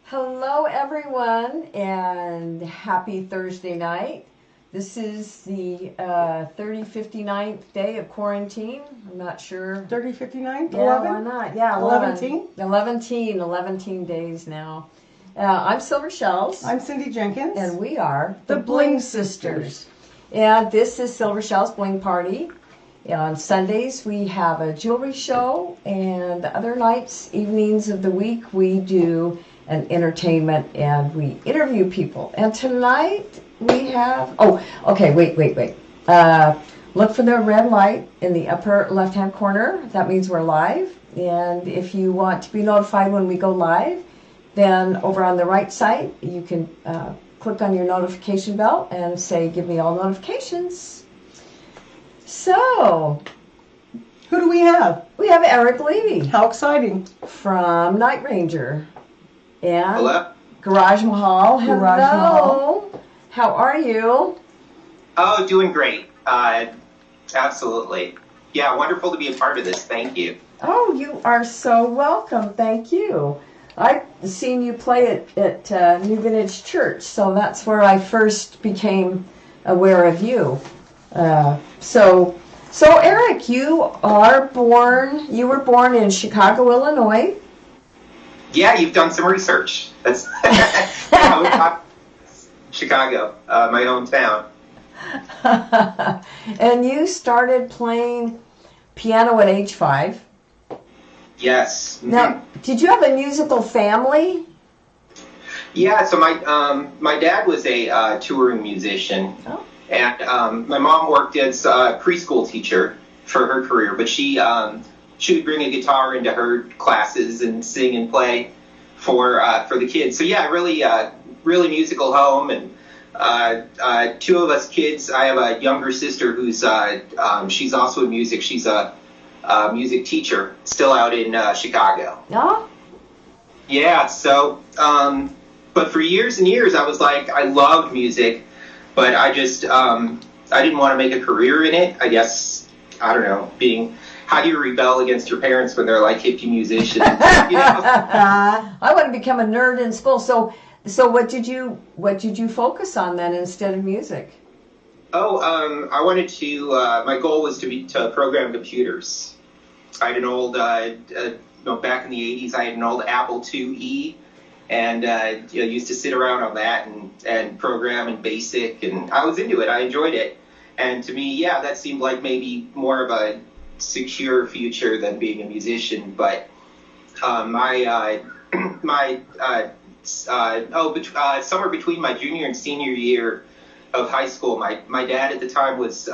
Hello, everyone, and happy Thursday night. This is the 59th day of quarantine. I'm not sure. 59? Yeah, 11? why not? Yeah, 11 days now. I'm Silver Shells. I'm Cindy Jenkins. And we are the Bling Sisters. And this is Silver Shells Bling Party. On Sundays, we have a jewelry show, and other nights, evenings of the week, we do an entertainment and we interview people. And tonight we have, wait. Look for the red light in the upper left-hand corner. That means we're live. And if you want to be notified when we go live, then over on the right side, you can click on your notification bell and say, give me all notifications. So, who do we have? We have Eric Levy. How exciting. From Night Ranger. And hello. Garage Mahal. Hello. Garage Mahal. How are you? Oh, doing great. Absolutely. Yeah, wonderful to be a part of this. Thank you. Oh, you are so welcome. Thank you. I've seen you play at New Vintage Church, so that's where I first became aware of you. So Eric, you were born in Chicago, Illinois. Yeah, you've done some research. That's Chicago, my hometown. And you started playing piano at age 5. Yes. Now, did you have a musical family? Yeah, so my dad was a touring musician. Oh. And my mom worked as a preschool teacher for her career, but she would bring a guitar into her classes and sing and play for the kids. So yeah, really musical home. And 2 of us kids. I have a younger sister who's she's also in music. She's a music teacher, still out in Chicago. Oh. Yeah. So, but for years and years, I was like, I loved music. But I just, I didn't want to make a career in it. I guess, I don't know, how do you rebel against your parents when they're like hippie musicians? You know? I want to become a nerd in school. So what did you focus on then instead of music? Oh, I wanted to, my goal was to program computers. I had an old, back in the 80s, I had an old Apple IIe. And used to sit around on that and program in BASIC, and I was into it. I enjoyed it, and to me, yeah, that seemed like maybe more of a secure future than being a musician. But summer between my junior and senior year of high school, my dad at the time was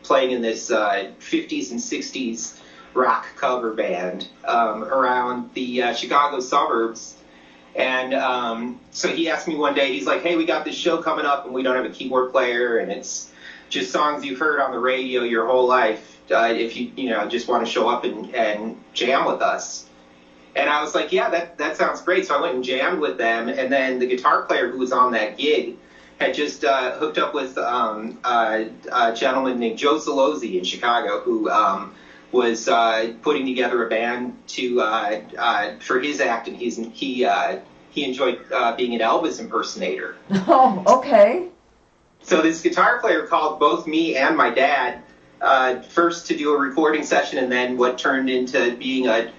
playing in this 50s and 60s rock cover band around the Chicago suburbs. And so he asked me one day, he's like, hey, we got this show coming up and we don't have a keyboard player and it's just songs you've heard on the radio your whole life. If you just want to show up and jam with us. And I was like, yeah, that sounds great. So I went and jammed with them. And then the guitar player who was on that gig had just hooked up with a gentleman named Joe Zalozzi in Chicago who was putting together a band for his act, and he enjoyed being an Elvis impersonator. Oh, okay. So this guitar player called both me and my dad first to do a recording session, and then what turned into being a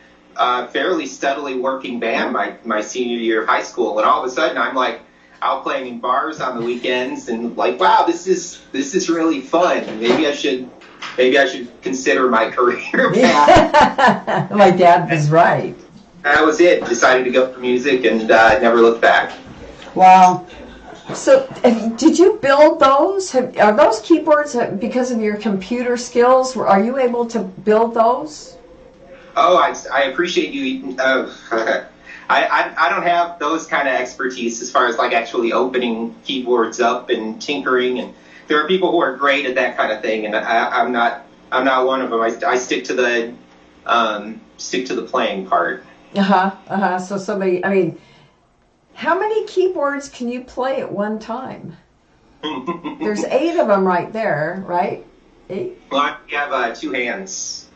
fairly steadily working band my senior year of high school. And all of a sudden, I'm like out playing in bars on the weekends, and like, wow, this is really fun. Maybe I should consider my career path. My dad was right. That was it. Decided to go for music and never looked back. Wow. So did you build those? Are those keyboards because of your computer skills? Are you able to build those? Oh, I appreciate you. I don't have those kind of expertise as far as like actually opening keyboards up and tinkering, and there are people who are great at that kind of thing, and I'm not one of them. I stick to the playing part. So somebody, how many keyboards can you play at one time? There's 8 of them right there, right? 8. Well, I have 2 hands.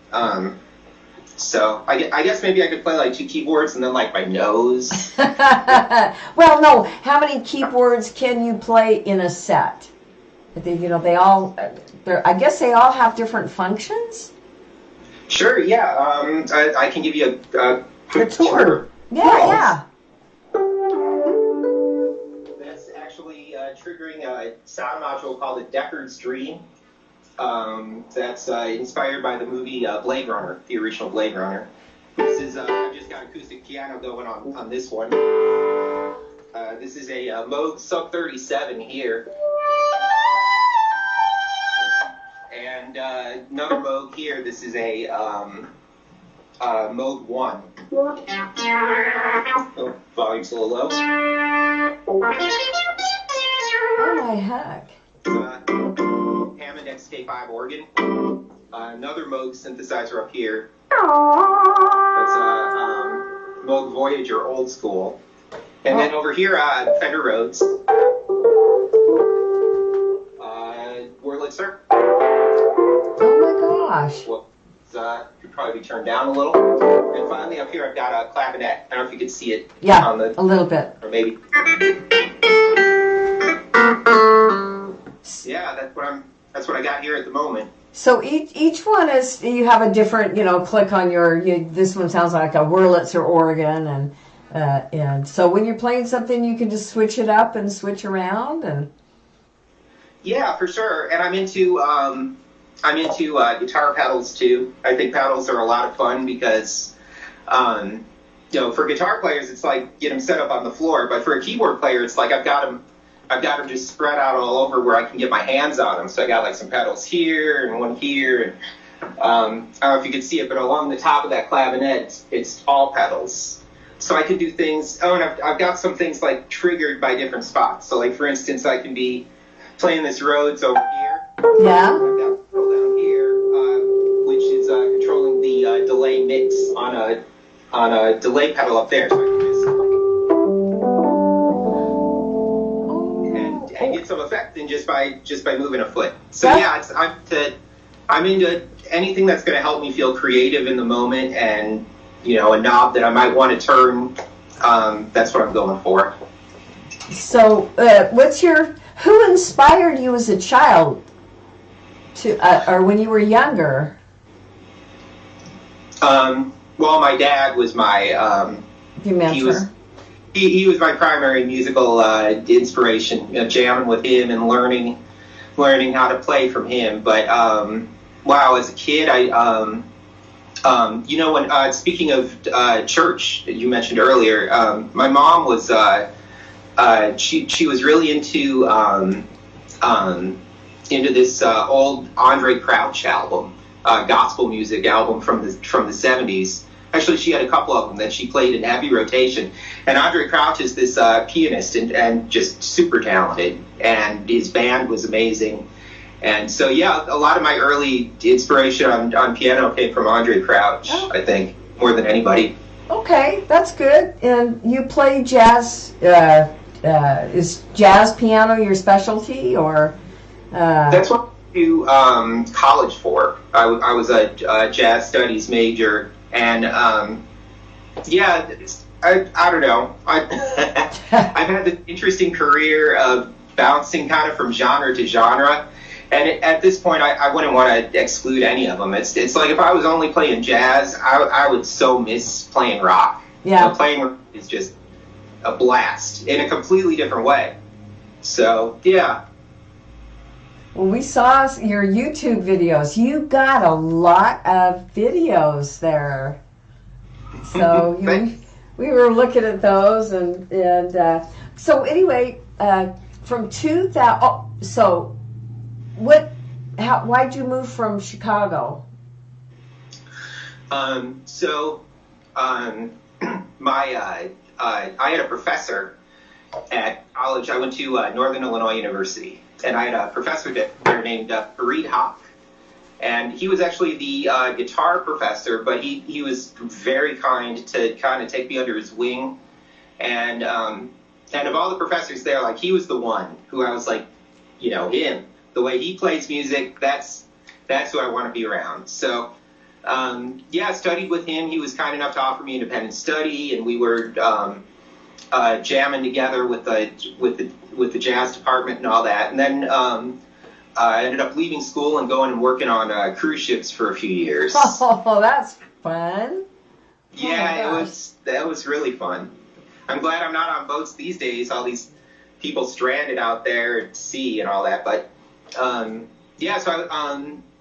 So I guess maybe I could play like 2 keyboards and then like my nose. Well, no. How many keyboards can you play in a set? They all. I guess they all have different functions. Sure, yeah. I can give you a quick tour. Yeah. That's actually triggering a sound module called a Deckard's Dream. That's inspired by the movie Blade Runner, the original Blade Runner. This is I've just got acoustic piano going on this one. This is a Moog Sub 37 here. And another Moog here. This is a Moog 1. Oh, volume's a little low. Oh my heck. Hammond XK5 organ. Another Moog synthesizer up here. That's a Moog Voyager old school. And then over here, Fender Rhodes. Wurlitzer. Oh my gosh. Well, could probably be turned down a little. And finally, up here, I've got a clavinet. I don't know if you can see it. Yeah, On the, a little bit. or maybe. Yeah, that's what I got here at the moment. So each one is, you have a different, click on this one sounds like a Wurlitzer organ, and so when you're playing something, you can just switch it up and switch around, and. Yeah, for sure. And I'm into guitar pedals too. I think pedals are a lot of fun because, for guitar players, it's like get them set up on the floor. But for a keyboard player, it's like I've got them just spread out all over where I can get my hands on them. So I got like some pedals here and one here. And I don't know if you can see it, but along the top of that clavinet, it's all pedals. So I can do things. Oh, and I've got some things like triggered by different spots. So like for instance, I can be playing this Rhodes over here. Yeah. I've got a pedal down here, which is controlling the delay mix on a delay pedal up there. So I can and get some effect in just by moving a foot. So yeah, I'm into anything that's going to help me feel creative in the moment, and a knob that I might want to turn. That's what I'm going for. So, who inspired you as a child or when you were younger? Well, my dad was my Your mentor. He was my primary musical inspiration. Jamming with him and learning how to play from him. But as a kid, when speaking of church, you mentioned earlier, my mom was. She was really into this old Andre Crouch album, gospel music album from the 70s. Actually, she had a couple of them that she played in heavy rotation. And Andre Crouch is this pianist and just super talented, and his band was amazing. And so, yeah, a lot of my early inspiration on piano came from Andre Crouch, I think, more than anybody. Okay, that's good. And you play jazz. Is jazz piano your specialty, or? That's what I do college for. I was a jazz studies major, and I don't know. I've had this interesting career of bouncing kind of from genre to genre, and at this point, I wouldn't want to exclude any of them. It's like if I was only playing jazz, I would so miss playing rock. Yeah, playing rock is just a blast in a completely different way. So yeah. Well, we saw your YouTube videos. You got a lot of videos there. So we were looking at those, and so anyway, from 2000. So why'd you move from Chicago? I had a professor at college. I went to Northern Illinois University, and I had a professor there named Fareed Haq. And he was actually the guitar professor, but he was very kind to kind of take me under his wing. And of all the professors there, like, he was the one who I was like, him. The way he plays music, that's who I want to be around. So Yeah, I studied with him. He was kind enough to offer me independent study, and we were jamming together with the jazz department and all that. And then I ended up leaving school and going and working on cruise ships for a few years. Oh, that's fun. Yeah, that was really fun. I'm glad I'm not on boats these days. All these people stranded out there at sea and all that. But yeah, so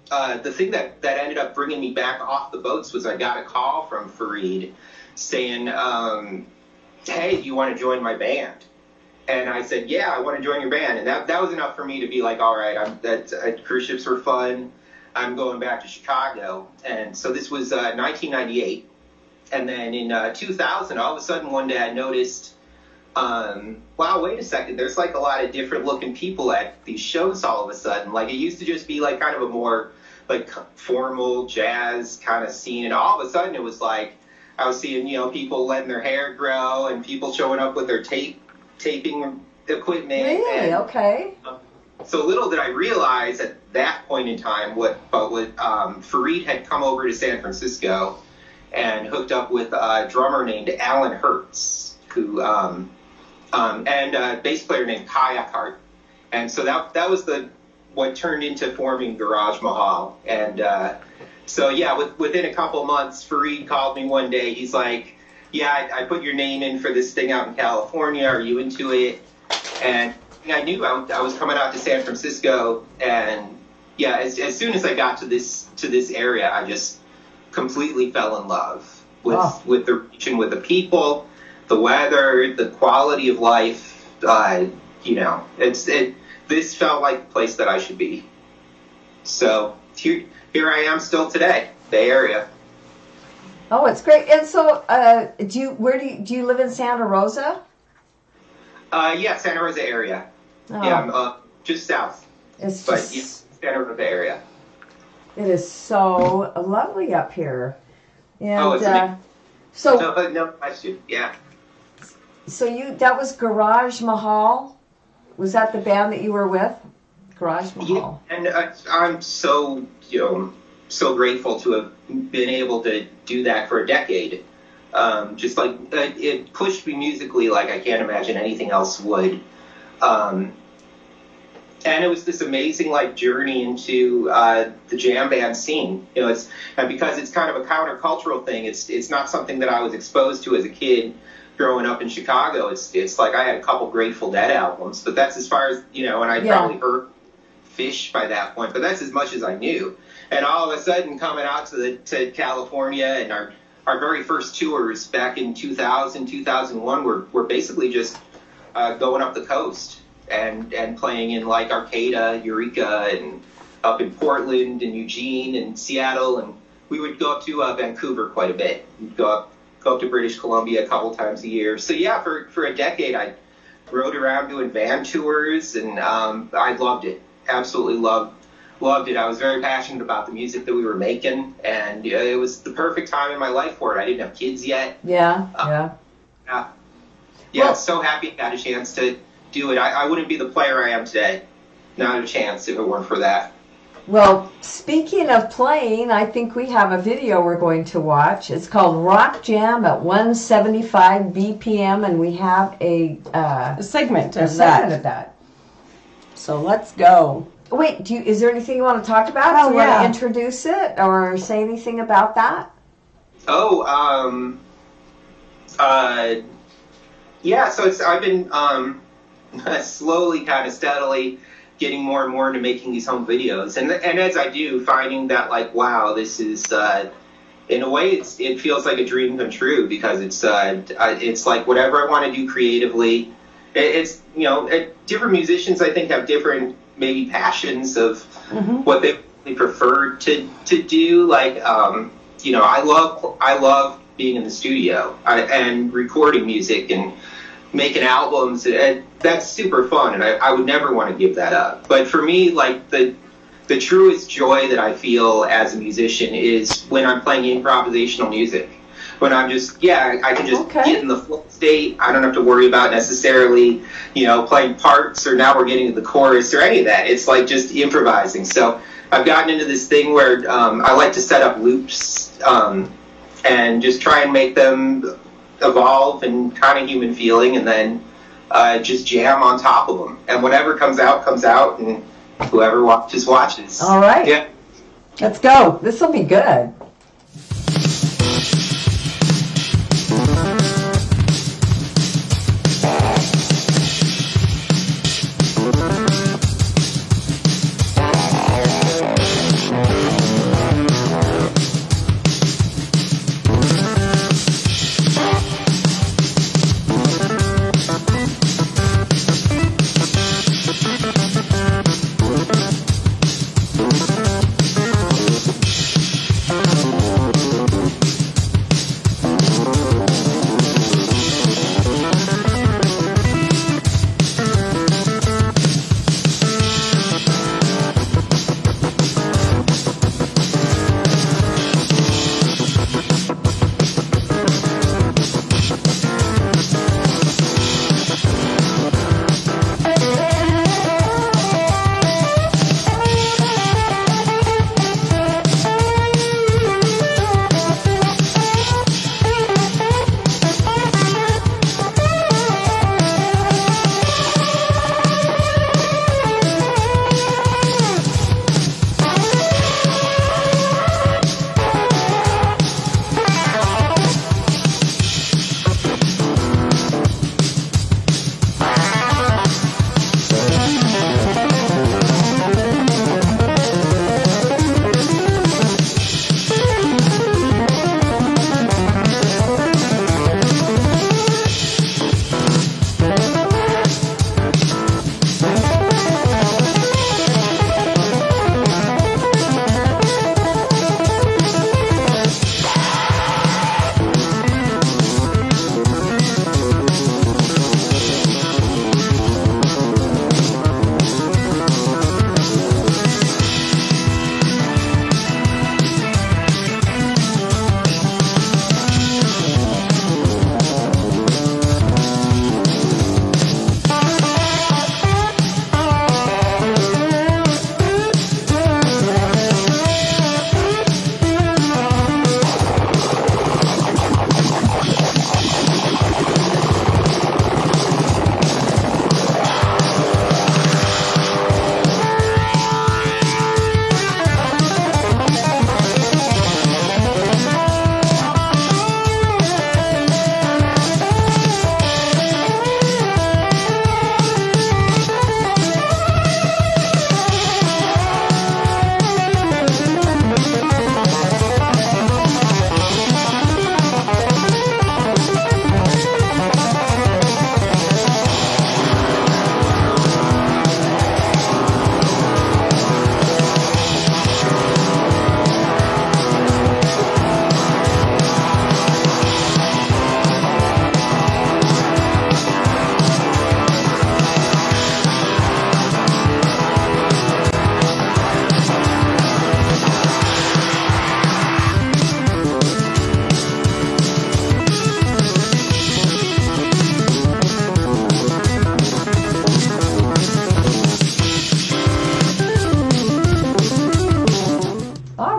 the thing that ended up bringing me back off the boats was I got a call from Fareed saying, "Hey, do you want to join my band?" And I said, "Yeah, I want to join your band." And that was enough for me to be like, "All right, cruise ships were fun. I'm going back to Chicago." And so this was 1998. And then in 2000, all of a sudden one day I noticed, wow, wait a second, there's like a lot of different looking people at these shows all of a sudden. Like it used to just be like kind of a more like formal jazz kind of scene. And all of a sudden it was like, I was seeing, people letting their hair grow and people showing up with their taping equipment. Really? And, okay. So little did I realize at that point in time what Fareed had come over to San Francisco and hooked up with a drummer named Alan Hertz, who and a bass player named Kai Eckhart. And so that was what turned into forming Garage Mahal. And so yeah, within a couple months, Fareed called me one day. He's like, "Yeah, I put your name in for this thing out in California. Are you into it?" And I knew I was coming out to San Francisco, and yeah, as soon as I got to this area, I just completely fell in love with the region, with the people, the weather, the quality of life. This felt like the place that I should be. So here I am still today, Bay Area. Oh, it's great. And so, do you live in Santa Rosa? Yeah, Santa Rosa area. Oh. Yeah, I'm just south. It's But just, yeah, Santa Rosa area. it is so lovely up here. And It's amazing. so No question. Yeah. so that was Garage Mahal? Was that the band that you were with? Garage Mahal. Yeah, and I'm so so grateful to have been able to do that for a decade. Just like it pushed me musically like I can't imagine anything else would. And it was this amazing journey into the jam band scene. And because it's kind of a countercultural thing. It's not something that I was exposed to as a kid growing up in Chicago. It's like I had a couple Grateful Dead albums, but that's as far as and I'd probably heard Fish by that point, but that's as much as I knew. And all of a sudden, coming out to California, and our very first tours back in 2000, 2001 were basically just going up the coast and playing in Arcata, Eureka, and up in Portland and Eugene and Seattle, and we would go up to Vancouver quite a bit. We'd go up to British Columbia a couple times a year. So yeah, for a decade I rode around doing van tours, and I loved it. Absolutely loved it. I was very passionate about the music that we were making, and it was the perfect time in my life for it. I didn't have kids yet. Yeah. Well, so happy I got a chance to do it. I wouldn't be the player I am today. Not a chance if it weren't for that. Well, speaking of playing, I think we have a video we're going to watch. It's called Rock Jam at 175 BPM, and we have a segment of segment of that. So let's go. Wait, is there anything you want to talk about? Oh, do you want yeah. to introduce it or say anything about that? Yeah, so I've been slowly, kind of steadily getting more and more into making these home videos. And as I do, finding that, wow, this is, in a way, it feels like a dream come true, because it's like whatever I want to do creatively. It's, different musicians, I think, have different maybe passions of what they prefer to do. I love being in the studio and recording music and making albums. That's super fun, and I would never want to give that up. But for me, the truest joy that I feel as a musician is when I'm playing improvisational music. When I'm just, I can just get in the flow state. I don't have to worry about necessarily, playing parts, or now we're getting to the chorus or any of that. It's like just improvising. So I've gotten into this thing where I like to set up loops and just try and make them evolve and kind of human feeling, and then just jam on top of them. And whatever comes out, and whoever watches, watches. All right. Yeah. Let's go. This will be good.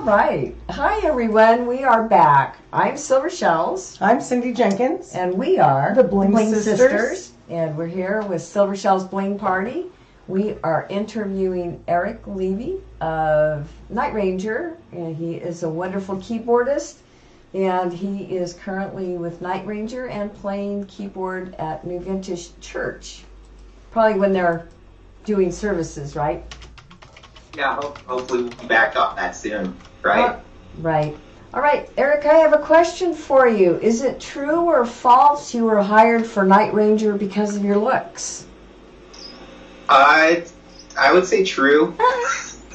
right. Hi, everyone. We are back. I'm Silver Shells. I'm Cindy Jenkins. And we are the Bling Sisters. And we're here with Silver Shells Bling Party. We are interviewing Eric Levy of Night Ranger. And he is a wonderful keyboardist. And he is currently with Night Ranger and playing keyboard at New Vintage Church. Probably when they're doing services, right? Yeah, hopefully we'll be back on that soon, right? Right. All right, Eric, I have a question for you. Is it true or false you were hired for Night Ranger because of your looks? I would say true. Isn't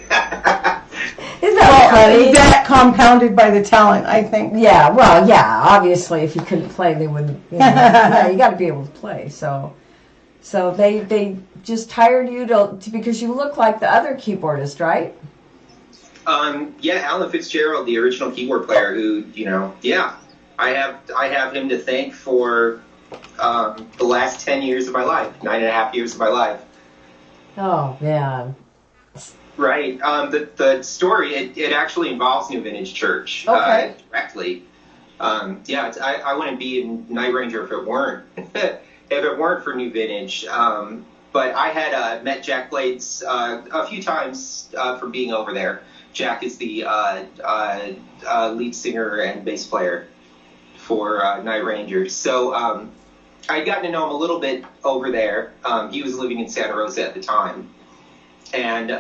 that funny? That compounded by the talent, I think. Yeah, well, yeah, obviously if you couldn't play, they wouldn't, yeah, you got to be able to play. So they just hired you to because you look like the other keyboardist, right? Yeah, Alan Fitzgerald, the original keyboard player, who I have him to thank for the last 10 years of my life, 9.5 years of my life. Oh man, Right. The story, it actually involves New Vintage Church Okay. directly. I wouldn't be in Night Ranger if it weren't if it weren't for New Vintage. But I had met Jack Blades a few times from being over there. Jack is the lead singer and bass player for Night Rangers. So I'd gotten to know him a little bit over there. He was living in Santa Rosa at the time. And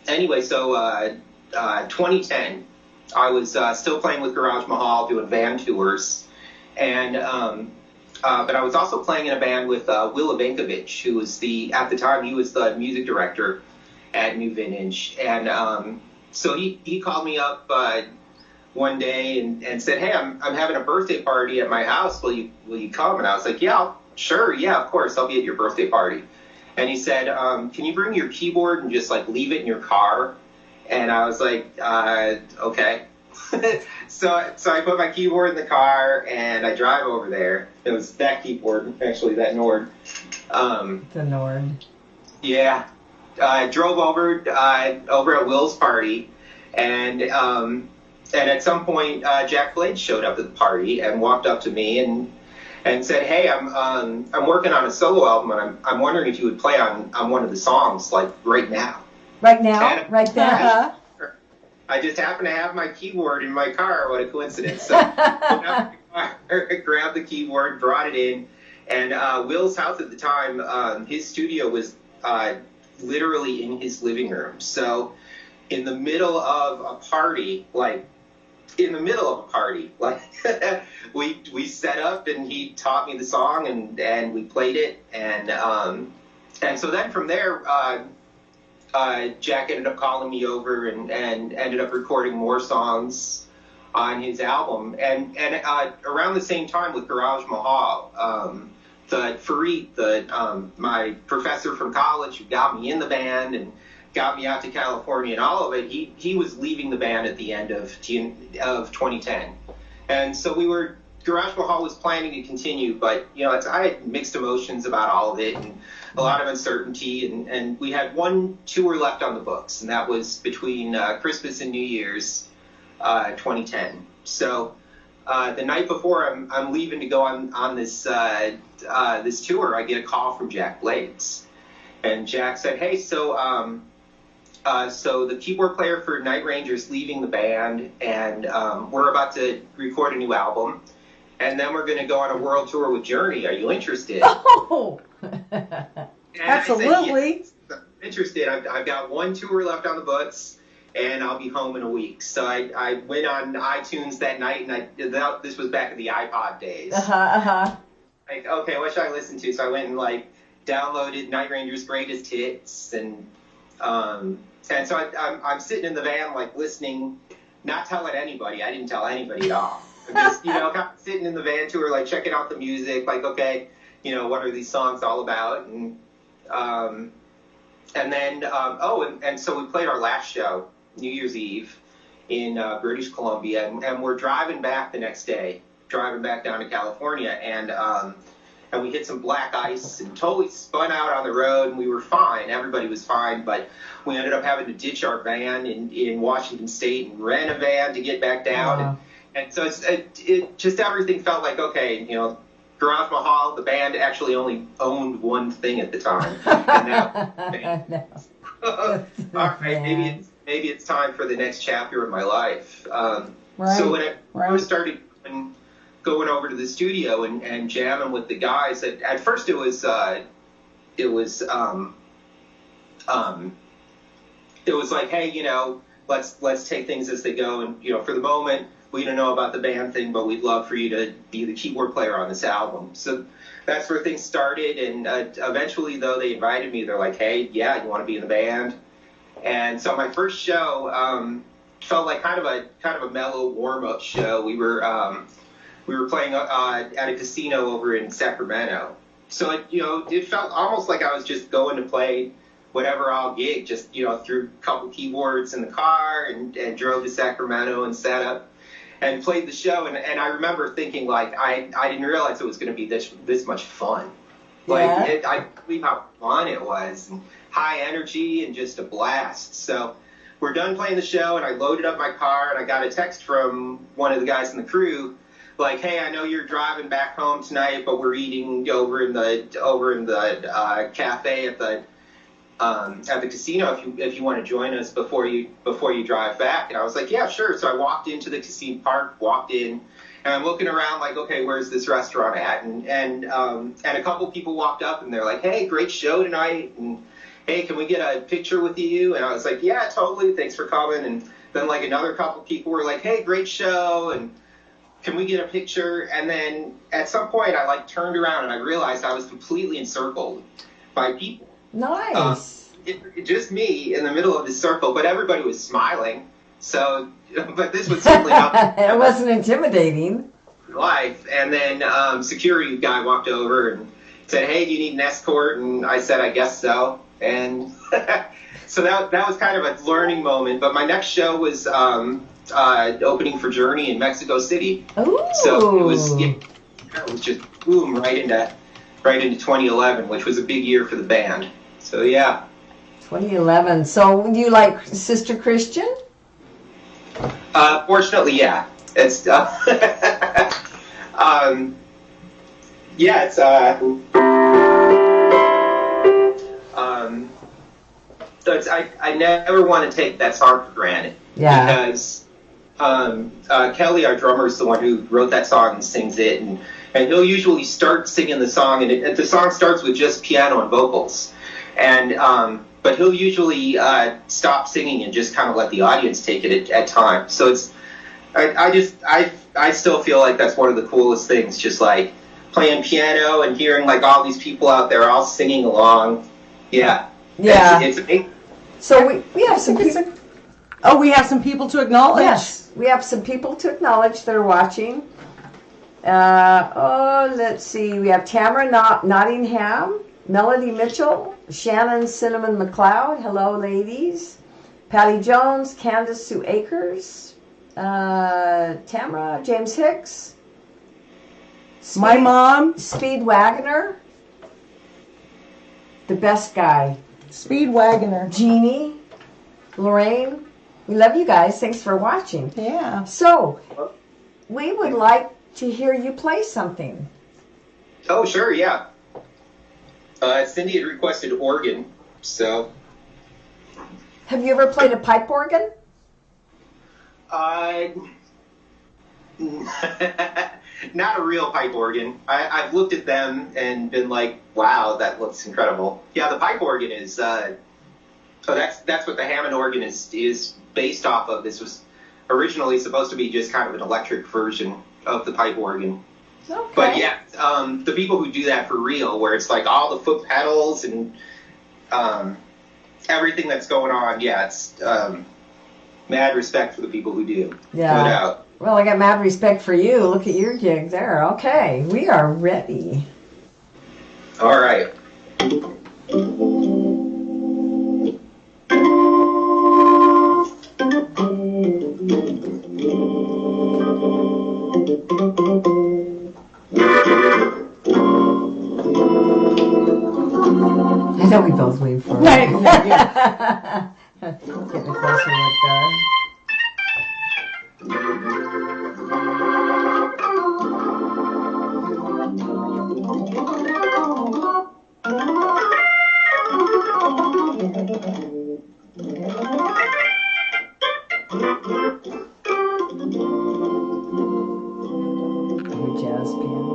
anyway, so 2010, I was still playing with Garage Mahal, doing van tours. And but I was also playing in a band with Will Evankovich, who was at the time, he was the music director at New Vintage. And so he called me up one day and said, "Hey, I'm having a birthday party at my house. Will you come?" And I was like, "Yeah, sure. Yeah, of course. I'll be at your birthday party." And he said, "Can you bring your keyboard and just like leave it in your car?" And I was like, "Okay." So I put my keyboard in the car and I drive over there. It was that keyboard, actually, that Nord. The Nord. Yeah. I drove over at Will's party, and at some point Jack Blades showed up at the party and walked up to me and said, "Hey, I'm working on a solo album, and I'm wondering if you would play on one of the songs like right now." Right now? And Right there? I just happened to have my keyboard in my car. What a coincidence! So I grabbed the keyboard, brought it in, and Will's house at the time, his studio was literally in his living room. So in the middle of a party, like we set up and he taught me the song and we played it and so then from there Jack ended up calling me over and ended up recording more songs on his album and around the same time with Garage Mahal, the Fareed, my professor from college who got me in the band and got me out to California and all of it, he was leaving the band at the end of 2010. And so Garage Mahal was planning to continue, but I had mixed emotions about all of it and a lot of uncertainty, and we had one tour left on the books, and that was between Christmas and New Year's 2010. So the night before I'm leaving to go on this this tour, I get a call from Jack Blades. And Jack said, "Hey, so the keyboard player for Night Ranger's leaving the band, and we're about to record a new album, and then we're going to go on a world tour with Journey. Are you interested?" Oh! Absolutely. I said, "Yes, I'm interested. I've got one tour left on the books, and I'll be home in a week." So I went on iTunes that night, and this was back in the iPod days. Like, okay, what should I listen to? So I went and downloaded Night Ranger's Greatest Hits, and so I'm sitting in the van listening, not telling anybody. I didn't tell anybody at all. I'm just kind of sitting in the van tour, checking out the music, okay, what are these songs all about? And then and so we played our last show, New Year's Eve, in British Columbia, and we're driving back the next day, driving back down to California, and we hit some black ice and totally spun out on the road, and we were fine. Everybody was fine, but we ended up having to ditch our van in Washington State and rent a van to get back down. Wow. And so it just everything felt like, okay, Garage Mahal, the band actually only owned one thing at the time. And now, all right, maybe it's time for the next chapter of my life. So when I first started going over to the studio and jamming with the guys, at first it was like, hey, let's take things as they go, and for the moment we don't know about the band thing, but we'd love for you to be the keyboard player on this album. So that's where things started, and eventually, though, they invited me. They're like, hey, yeah, you want to be in the band? And so my first show felt like kind of a mellow warm-up show. We were playing at a casino over in Sacramento. So it felt almost like I was just going to play whatever I'll gig, just threw a couple keyboards in the car and drove to Sacramento and sat up and played the show. And I remember thinking I didn't realize it was going to be this much fun. Yeah. I believe how fun it was. high energy and just a blast. So we're done playing the show, and I loaded up my car, and I got a text from one of the guys in the crew, like, "Hey, I know you're driving back home tonight, but we're eating over in the cafe at the casino if you want to join us before you drive back." And I was like, "Yeah, sure." So I walked into the casino park, walked in, and I'm looking around like, okay, where's this restaurant at? And a couple people walked up, and they're like, "Hey, great show tonight, and hey, can we get a picture with you?" And I was like, "Yeah, totally. Thanks for coming." And then like another couple people were like, "Hey, great show, and can we get a picture?" And then at some point I like turned around and I realized I was completely encircled by people. Nice. Just me in the middle of this circle, but everybody was smiling. So, but this was certainly not It wasn't intimidating. life. And then security guy walked over and said, "Hey, do you need an escort?" And I said, "I guess so." And so that was kind of a learning moment. But my next show was opening for Journey in Mexico City. Ooh. So it was just boom right into 2011, which was a big year for the band. So yeah. 2011. So you like Sister Christian? Fortunately, yeah. It's yeah, it's so it's I never want to take that song for granted. Yeah. Because Kelly, our drummer, is the one who wrote that song and sings it, and he'll usually start singing the song, and the song starts with just piano and vocals, and but he'll usually stop singing and just kind of let the audience take it at times. So it's I still feel like that's one of the coolest things, just like playing piano and hearing like all these people out there all singing along. Yeah. Yeah. It's amazing. So we have some people. Oh, we have some people to acknowledge. Yes, we have some people to acknowledge that are watching. Let's see. We have Tamara Nottingham, Melody Mitchell, Shannon Cinnamon McLeod. Hello, ladies. Patty Jones, Candace Sue Akers, Tamara, James Hicks. My mom. Speed Wagoner. The best guy. Speed Wagoner. Jeannie. Lorraine. We love you guys. Thanks for watching. Yeah. So, we would like to hear you play something. Oh, sure, yeah. Cindy had requested organ, so. Have you ever played a pipe organ? Not a real pipe organ. I've looked at them and been like, wow, that looks incredible. Yeah, the pipe organ is, so that's what the Hammond organ is based off of. This was originally supposed to be just kind of an electric version of the pipe organ. Okay. But yeah, the people who do that for real, where it's like all the foot pedals and everything that's going on, yeah, it's mad respect for the people who do. Yeah. No doubt. Well, I got mad respect for you. Look at your gig there. Okay, we are ready. All right. I know we both wait for it. Yeah. Getting closer with that. Jazz piano.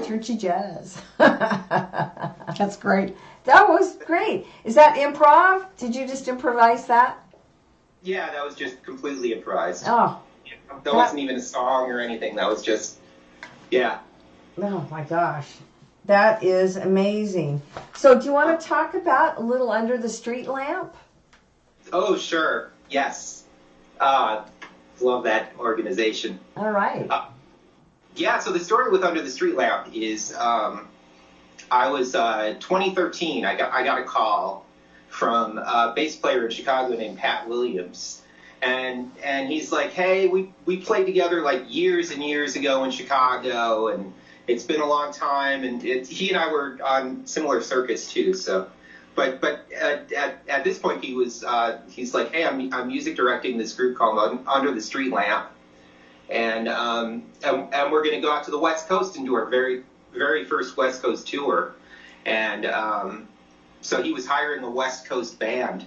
Churchy jazz. That's great. That was great. Is that improv? Did you just improvise that? Yeah, that was just completely improvised. Oh. That wasn't even a song or anything. That was just, yeah. Oh my gosh. That is amazing. So do you want to talk about a little Under the Street Lamp? Oh, sure. Yes. Love that organization. All right. Yeah, so the story with Under the Street Lamp is I was 2013. I got a call from a bass player in Chicago named Pat Williams, and he's like, "Hey, we played together like years and years ago in Chicago, and it's been a long time, and he and I were on similar circuits too. So, but at this point, he's like, hey, I'm music directing this group called Under the Street Lamp, and we're going to go out to the West Coast and do our very very first West Coast tour, and so he was hiring a West Coast band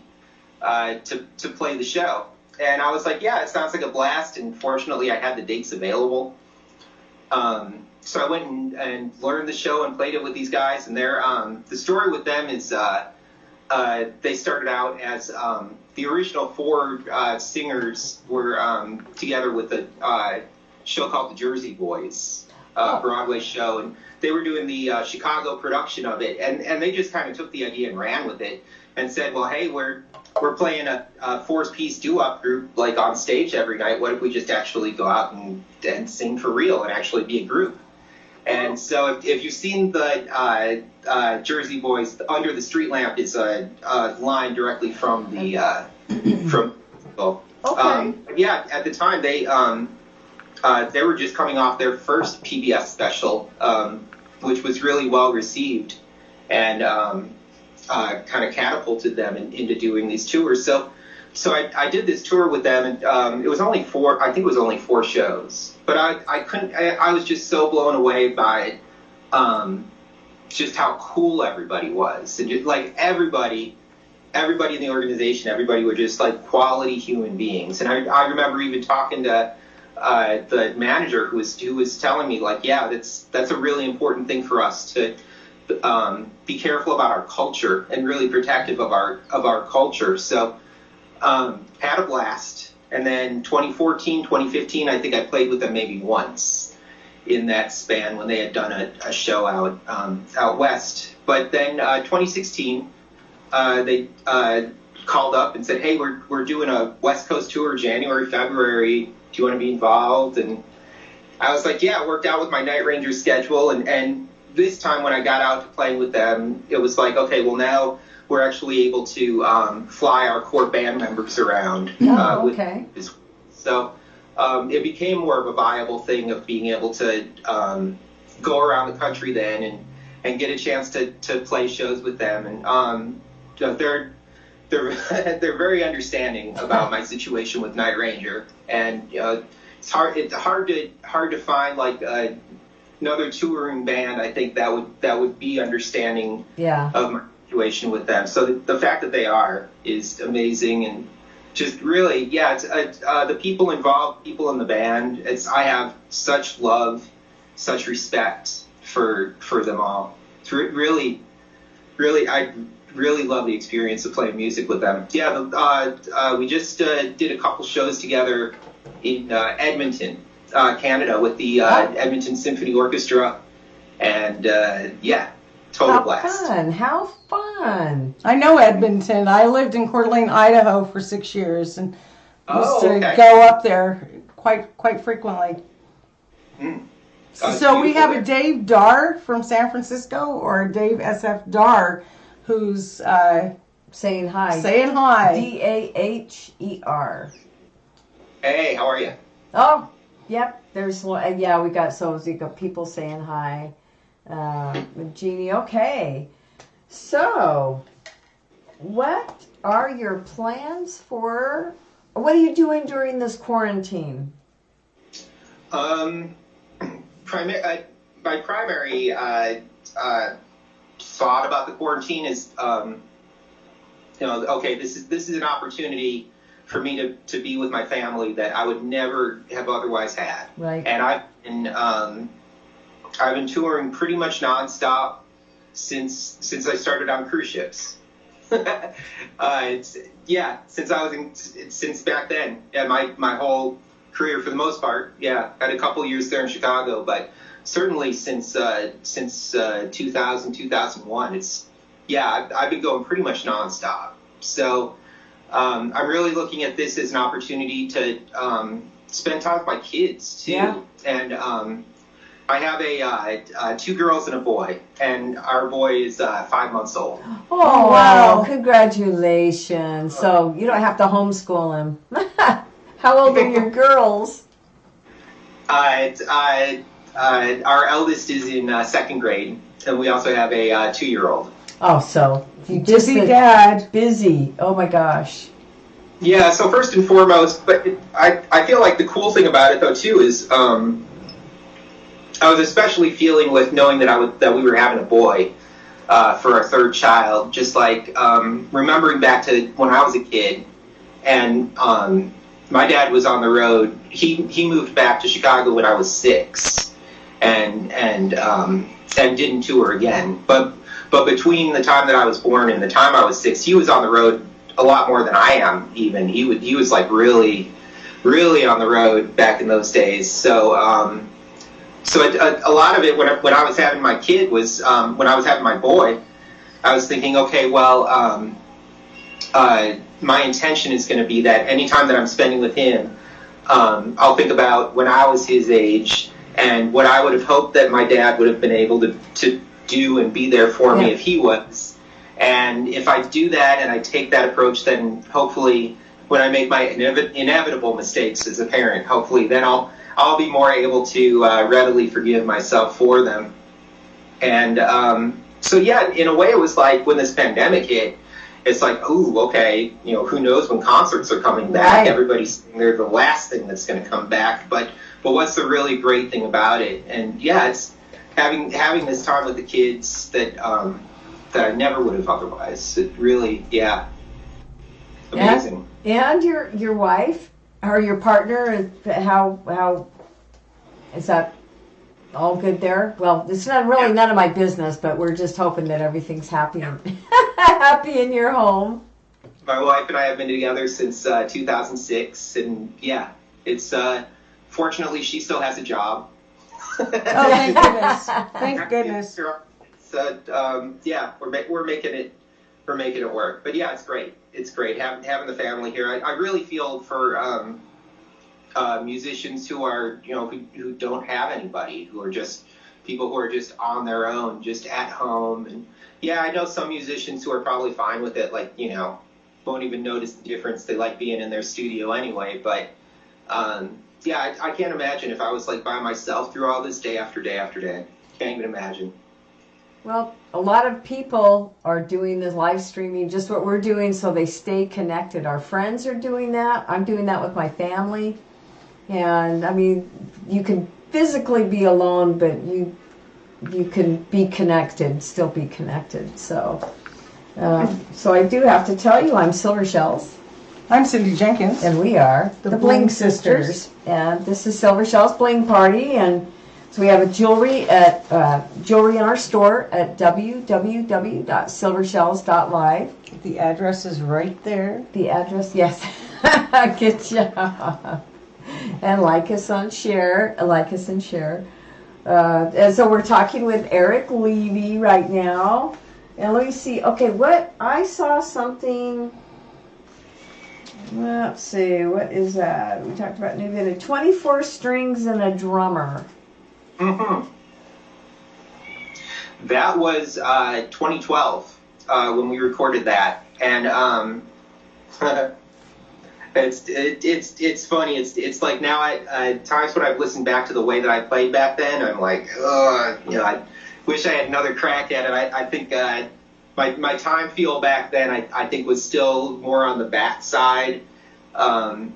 to play the show. And I was like, yeah, it sounds like a blast. And fortunately, I had the dates available. So I went and learned the show and played it with these guys. And the story with them is they started out as the original four singers were together with a show called the Jersey Boys, Broadway show. And they were doing the Chicago production of it. And they just kind of took the idea and ran with it and said, well, hey, we're playing a four-piece doo-wop group like on stage every night. What if we just actually go out and sing for real and actually be a group? And so if you've seen the Jersey Boys, Under the Street Lamp is a line directly from the from. Okay. Yeah, at the time they were just coming off their first PBS special, which was really well received, and kind of catapulted them into doing these tours. So I did this tour with them, and it was only four. I think it was only 4 shows, but I couldn't. I was just so blown away by just how cool everybody was, and just like everybody in the organization, everybody were just like quality human beings. And I remember even talking to the manager who was telling me like, yeah, that's a really important thing for us to be careful about our culture and really protective of our culture. So had a blast. And then 2014, 2015, I think I played with them maybe once in that span when they had done a show out west. But then 2016, they called up and said, hey, we're doing a West Coast tour January, February. Do you want to be involved? And I was like, yeah, I worked out with my Night Ranger schedule. And this time when I got out to playing with them, it was like, okay, well now we're actually able to fly our core band members around. Okay. So it became more of a viable thing of being able to go around the country then and get a chance to play shows with them. And they're very understanding about my situation with Night Ranger. And it's hard to find like another touring band, I think that would be understanding of my situation with them. So the fact that they are is amazing, and just really, yeah, it's the people involved, people in the band. I have such love, such respect for them all. It's really, I really love the experience of playing music with them. Yeah, we just did a couple shows together in Edmonton, Canada, with the Edmonton Symphony Orchestra, and total blast. How fun! I know Edmonton. I lived in Coeur d'Alene, Idaho for 6 years, and used to go up there quite frequently. So we have a Dave Darr from San Francisco, or a Dave SF Darr, who's saying hi. Saying hi. DAHER. Hey, how are you? Oh, yep. There's we got people saying hi. Jeannie, okay. So, what are your plans for? What are you doing during this quarantine? My primary thought about the quarantine is, okay, this is an opportunity for me to be with my family that I would never have otherwise had. Right. And I've been touring pretty much nonstop since I started on cruise ships. Since back then. Yeah, my whole career for the most part. Yeah, had a couple years there in Chicago, but certainly since 2000, 2001, I've been going pretty much nonstop. So I'm really looking at this as an opportunity to spend time with my kids too. Yeah. And I have 2 girls and a boy, and our boy is 5 months old. Oh, wow. Congratulations. So you don't have to homeschool him. How old are your girls? Our eldest is in second grade, and we also have a 2-year-old. Oh, so you Busy dad. Busy. Oh my gosh. Yeah. So first and foremost, but I feel like the cool thing about it though too is I was especially feeling with knowing that we were having a boy for our third child. Just like remembering back to when I was a kid, and my dad was on the road. He moved back to Chicago when I was 6, and didn't tour again. But between the time that I was born and the time I was 6, he was on the road a lot more than I am. Even he was like really on the road back in those days. So a lot of it when I was having my kid was when I was having my boy, I was thinking, okay, well, my intention is going to be that anytime that I'm spending with him, I'll think about when I was his age and what I would have hoped that my dad would have been able to do and be there for me if he was. And if I do that and I take that approach, then hopefully when I make my inevitable mistakes as a parent, hopefully then I'll be more able to readily forgive myself for them. And so yeah, in a way it was like when this pandemic hit, it's like, ooh, okay, who knows when concerts are coming back. Right. Everybody's saying they're the last thing that's going to come back. But what's the really great thing about it? And yeah, it's having this time with the kids that I never would have otherwise. It really, amazing. And your wife or your partner, how is that all good there? Well, it's not really none of my business, but we're just hoping that everything's happy happy in your home. My wife and I have been together since 2006, and yeah, it's fortunately she still has a job. Oh, thank goodness! Thank goodness. So yeah, we're making it work. But yeah, it's great. It's great having the family here. I really feel for musicians who are who don't have anybody, who are just people who are just on their own, just at home. And yeah, I know some musicians who are probably fine with it, like won't even notice the difference. They like being in their studio anyway. But yeah, I can't imagine if I was like by myself through all this day after day after day. Can't even imagine. Well, a lot of people are doing this live streaming, just what we're doing, so they stay connected. Our friends are doing that. I'm doing that with my family. And, I mean, you can physically be alone, but you can be connected, still be connected. So I do have to tell you, I'm Silver Shells. I'm Cindy Jenkins. And we are the Bling Sisters. And this is Silver Shells Bling Party. And so we have a jewelry in our store at www.silvershells.live. The address is right there. The address, yes. Good job. And like us and share. And so we're talking with Eric Levy right now. And let me see. Okay, I saw something. Let's see. What is that? We talked about new video. 24 strings and a drummer. Mm-hmm. That was 2012 when we recorded that, and it's funny. It's like now at times when I've listened back to the way that I played back then, I'm like, I wish I had another crack at it. I think my time feel back then I think was still more on the back side of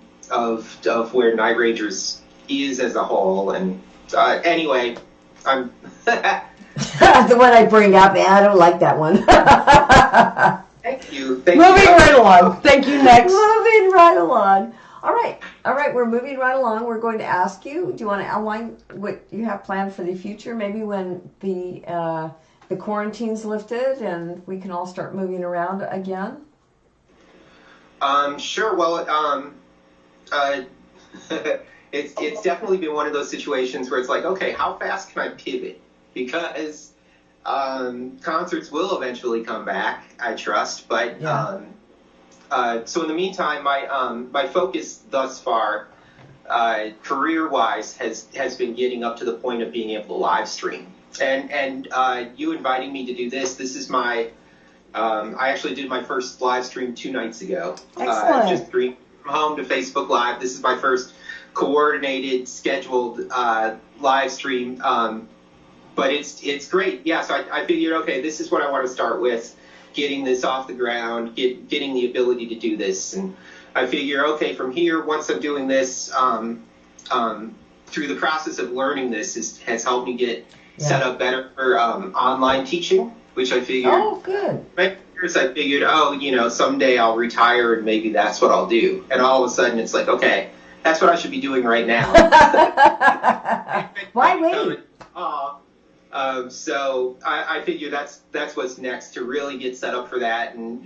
where Night Rangers is as a whole. And anyway, I'm the one I bring up. I don't like that one. Thank you. Moving right along. Thank you. Next. Moving right along. All right. We're moving right along. We're going to ask you. Do you want to outline what you have planned for the future? Maybe when the quarantine's lifted and we can all start moving around again. Sure. Well, it's definitely been one of those situations where it's like, okay, how fast can I pivot? Because concerts will eventually come back, I trust. But so in the meantime, my focus thus far, career-wise, has been getting up to the point of being able to live stream. And you inviting me to do this is my. I actually did my first live stream 2 nights ago. Excellent. Just streamed from home to Facebook Live. This is my first coordinated, scheduled live stream. But it's great. Yeah, so I figured, okay, this is what I want to start with, getting this off the ground, getting the ability to do this. And I figure, okay, from here, once I'm doing this, through the process of learning this has helped me get set up better for online teaching, which I figured. Oh, good. Right. I figured, someday I'll retire and maybe that's what I'll do. And all of a sudden it's like, okay, that's what I should be doing right now. Why wait? So I figure that's what's next, to really get set up for that, and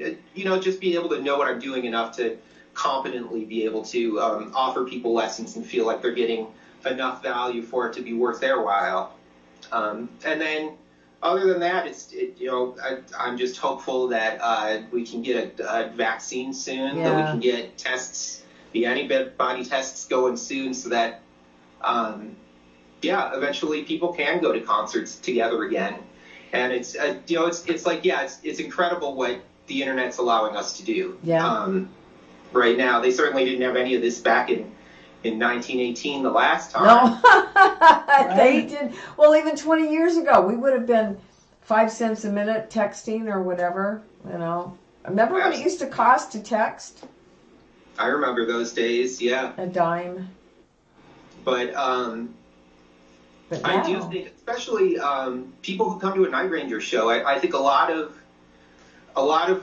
just be able to know what I'm doing enough to competently be able to offer people lessons and feel like they're getting enough value for it to be worth their while. And then other than that, I'm just hopeful that we can get a vaccine soon, that we can get tests, the antibody tests going soon, so that eventually people can go to concerts together again. And it's it's incredible what the internet's allowing us to do. Right now, they certainly didn't have any of this back in 1918, the last time. No, they did. Well, even 20 years ago, we would have been 5 cents a minute texting or whatever. Remember what it used to cost to text? I remember those days. Yeah, a dime. But I do think, especially people who come to a Night Ranger show, I think a lot of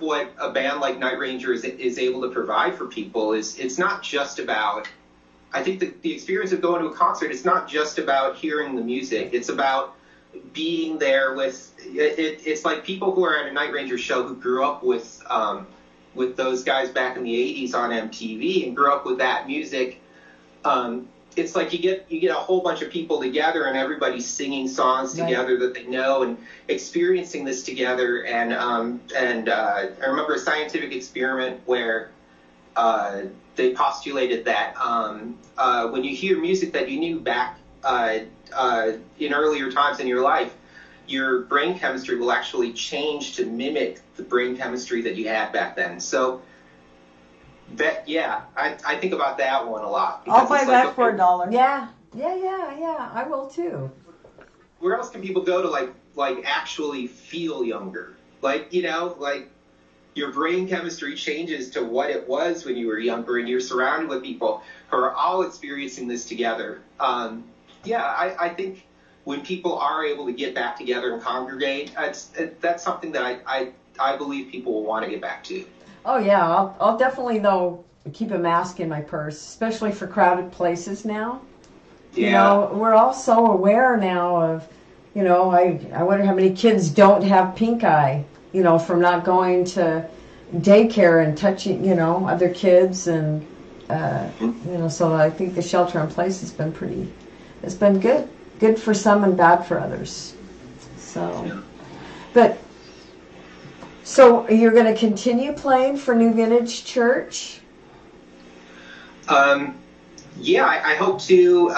what a band like Night Ranger is able to provide for people is, it's not just about, I think the experience of going to a concert, it's not just about hearing the music. It's about being there with, it's like people who are at a Night Ranger show who grew up with those guys back in the 80s on MTV and grew up with that music. It's like you get a whole bunch of people together and everybody's singing songs together that they know and experiencing this together. And I remember a scientific experiment where they postulated that when you hear music that you knew back in earlier times in your life, your brain chemistry will actually change to mimic the brain chemistry that you had back then. So that, I think about that one a lot. I'll buy that for $1. Yeah, I will too. Where else can people go to like actually feel younger? Like your brain chemistry changes to what it was when you were younger, and you're surrounded with people who are all experiencing this together. I think when people are able to get back together and congregate, that's something that I believe people will want to get back to. Oh yeah, I'll definitely though keep a mask in my purse, especially for crowded places now. Yeah. We're all so aware now of, I wonder how many kids don't have pink eye, from not going to daycare and touching, other kids, and so I think the shelter in place has been it's been good for some and bad for others. So, So you're going to continue playing for New Vintage Church? I hope to.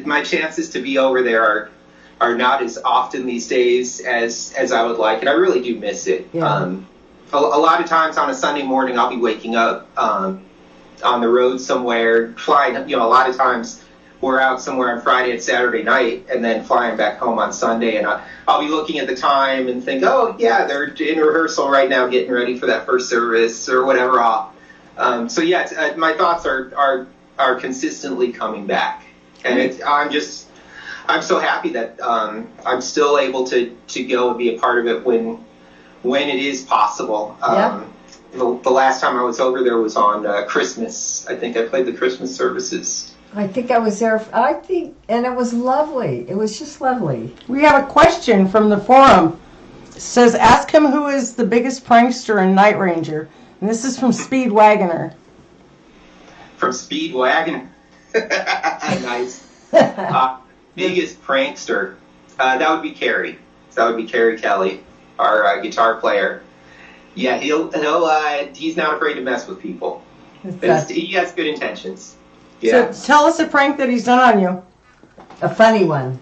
My chances to be over there are not as often these days as I would like, and I really do miss it. Yeah. A lot of times on a Sunday morning, I'll be waking up on the road somewhere, flying. A lot of times we're out somewhere on Friday and Saturday night, and then flying back home on Sunday, and I'll be looking at the time and think, oh yeah, they're in rehearsal right now, getting ready for that first service or whatever. My thoughts are consistently coming back, and I'm so happy that I'm still able to go and be a part of it when it is possible. The last time I was over there was on Christmas. I think I played the Christmas services. I think I was there, and it was lovely. It was just lovely. We have a question from the forum. It says, ask him who is the biggest prankster in Night Ranger. And this is from Speedwagoner. From Speedwagoner? Nice. Biggest prankster. That would be Carrie. That would be Carrie Kelly, our guitar player. Yeah, he's not afraid to mess with people. He has good intentions. Yeah. So tell us a prank that he's done on you. A funny one.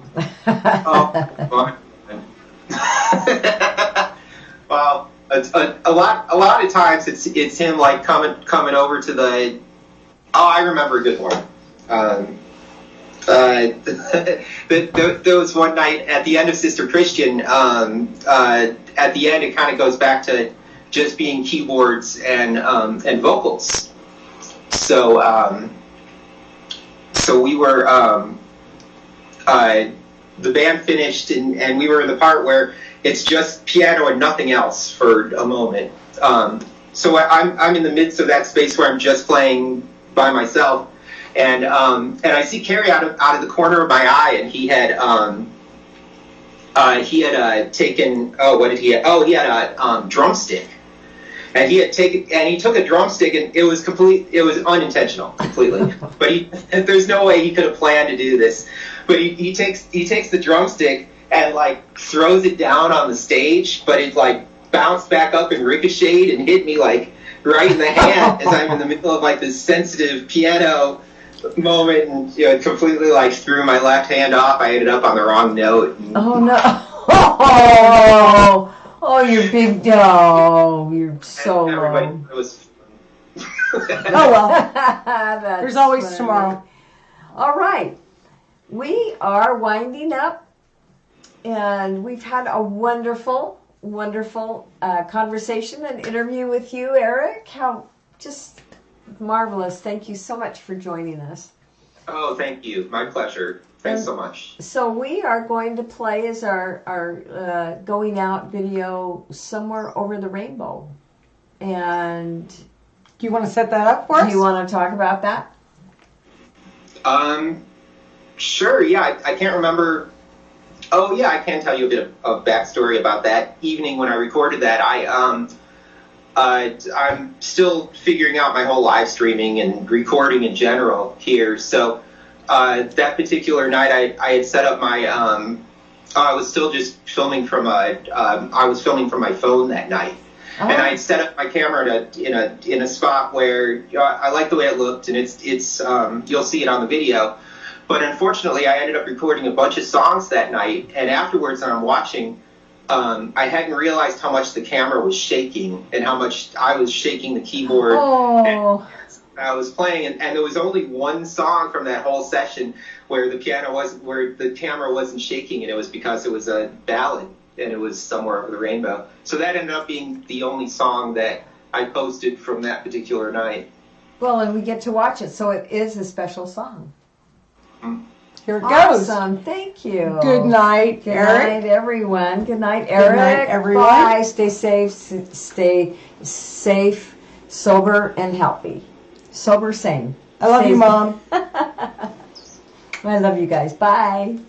Well, a lot of times it's him like coming over to the. Oh, I remember a good one. there was one night at the end of Sister Christian. At the end, it kind of goes back to just being keyboards and vocals. So we were the band finished, and we were in the part where it's just piano and nothing else for a moment. So I'm in the midst of that space where I'm just playing by myself. And I see Kerry out of the corner of my eye, and he had taken, what did he have? Oh, he had a drumstick, and he took a drumstick, and it was unintentional completely. But there's no way he could have planned to do this. But he takes the drumstick and like throws it down on the stage, but it like bounced back up and ricocheted and hit me like right in the hand as I'm in the middle of like this sensitive piano moment, and it completely like threw my left hand off. I ended up on the wrong note. Oh no! Oh, you're big. You're so everybody low. It was. Oh well. There's always funny. tomorrow. All right, we are winding up, and we've had a wonderful conversation and interview with you, Eric. How just marvelous. Thank you so much for joining us. Oh, thank you. My pleasure. Thanks so much. So we are going to play as our going out video, Somewhere Over the Rainbow. And Do you want to set that up for us? do you want to talk about that? Sure. Yeah, I can't remember. Oh, yeah, I can tell you a bit of backstory about that evening when I recorded that. I'm still figuring out my whole live streaming and recording in general here. So that particular night, I had set up my. I was still just filming from I was filming from my phone that night, and I had set up my camera in a spot where I like the way it looked, and it's you'll see it on the video. But unfortunately, I ended up recording a bunch of songs that night, and afterwards, when I'm watching. I hadn't realized how much the camera was shaking and how much I was shaking the keyboard. Oh. And I was playing, and there was only one song from that whole session where the camera wasn't shaking, and it was because it was a ballad, and it was Somewhere Over the Rainbow. So that ended up being the only song that I posted from that particular night. Well, and we get to watch it, so it is a special song. Mm-hmm. Here it goes. Awesome. Thank you. Good night, Good Eric. night, everyone. Good night, Eric. Good night, everyone. Bye. Stay safe, sober, and healthy. Sober, sane. I love Stay you, Mom. I love you guys. Bye.